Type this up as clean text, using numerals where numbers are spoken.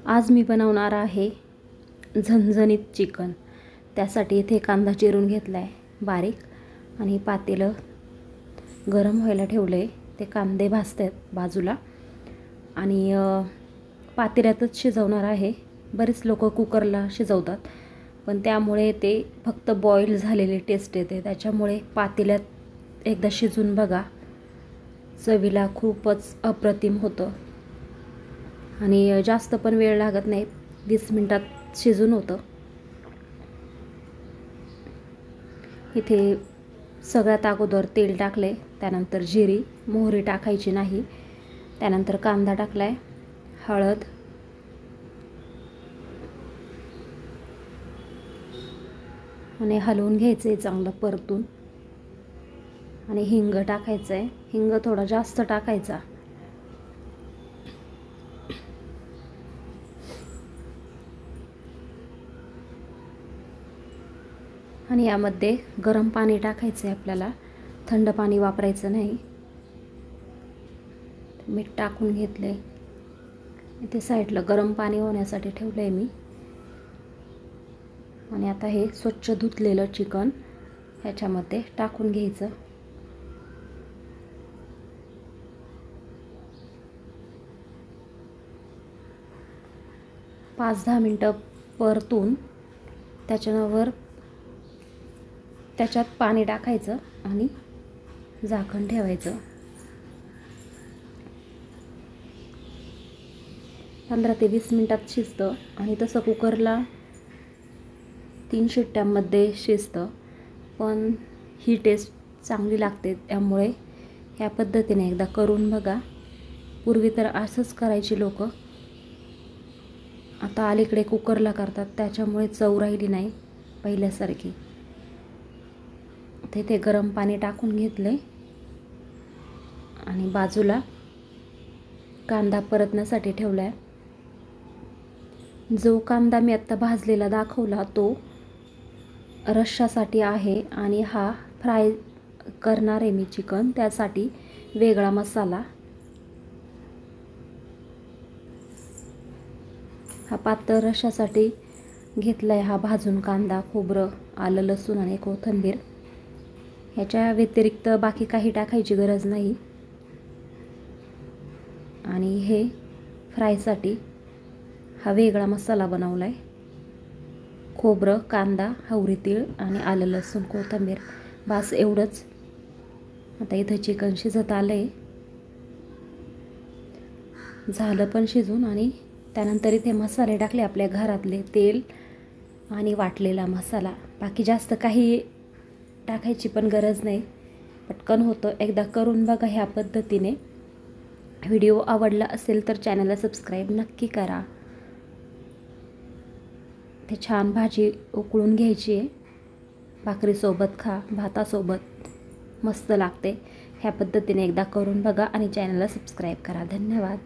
आज मी बनवणार आहे झणझणीत चिकन। त्यासाठी इथे कांदा चिरून घेतला आहे बारीक आणि पातेलं गरम व्हायला ठेवले। ते कांदे भाजतात बाजूला आणि पातेल्यातच शिजवणार आहे। बरेच लोक कुकरला शिजवतात पण त्यामुळे ते फक्त बॉईल झालेले टेस्ट येते, त्याच्यामुळे पातेल्यात एकदा शिजून बघा, चवीला खूपच अप्रतिम होतं आणि जास्त पण वेळ लागत नाही, 20 मिनिटात शिजून होतं। इथे सगळ्यात अगोदर तेल टाकले, त्यानंतर जिरी मोहरी टाकायची नाही, त्यानंतर कांदा टाकलाय, हळद, आणि हलवून घ्यायचे चांगलं परतून, आणि हिंग टाकायचं आहे। हिंग थोडा जास्त टाकायचा आणि यामध्ये गरम पाणी टाकायचं आहे आपल्याला, थंड पाणी वापरायचं नाही। मीठ टाकून घेतले, इथे साईडला गरम पाणी होण्यासाठी ठेवलंय मी। आणि आता हे स्वच्छ धुतलेलं चिकन ह्याच्यामध्ये टाकून घ्यायचं। पाच 10 मिनिटं परतून त्याच्यात पाणी टाकायचं आणि झाकण ठेवायचं। 15 ते 20 मिनिटात शिजतं आणि तसं कुकरला 3 शिट्ट्यांमध्ये शिजतं, पण ही टेस्ट चांगली लागते। त्यामुळे ह्या पद्धतीने एकदा करून बघा। पूर्वी तर असंच करायची लोक, आता अलीकडे कुकरला करतात, त्याच्यामुळे चव राहिली नाही पहिल्यासारखी। ते गरम पाणी टाकून घेतले आणि बाजूला कांदा परतण्यासाठी ठेवलाय। जो कांदा मी आता भाजलेला दाखवला तो रश्श्यासाठी आहे आणि हा फ्राय करणार आहे मी चिकन, त्यासाठी वेगळा मसाला। हा पातळ रश्श्यासाठी घेतलाय हा भाजून कांदा, खोबरं, आलं, लसूण आणि कोथिंबीर। ह्याच्या व्यतिरिक्त बाकी काही टाकायची गरज नाही। आणि हे फ्रायसाठी हा वेगळा मसाला बनवलाय, खोबरं, कांदा, हवरी तीळ आणि आलं, लसूण, कोथिंबीर, बस एवढंच। आता इथं चिकन शिजत आलंय, झालं पण शिजून। आणि त्यानंतर इथे मसाले टाकले आपल्या घरातले, तेल आणि वाटलेला मसाला। बाकी जास्त काही टाकायची पण गरज नाही, पटकन होतं। एकदा करून बघा ह्या पद्धतीने। व्हिडिओ आवडला असेल तर चॅनलला सबस्क्राईब नक्की करा। ते छान भाजी उकळून घ्यायची आहे, भाकरीसोबत खा, भातासोबत मस्त लागते। ह्या पद्धतीने एकदा करून बघा आणि चॅनलला सबस्क्राईब करा। धन्यवाद।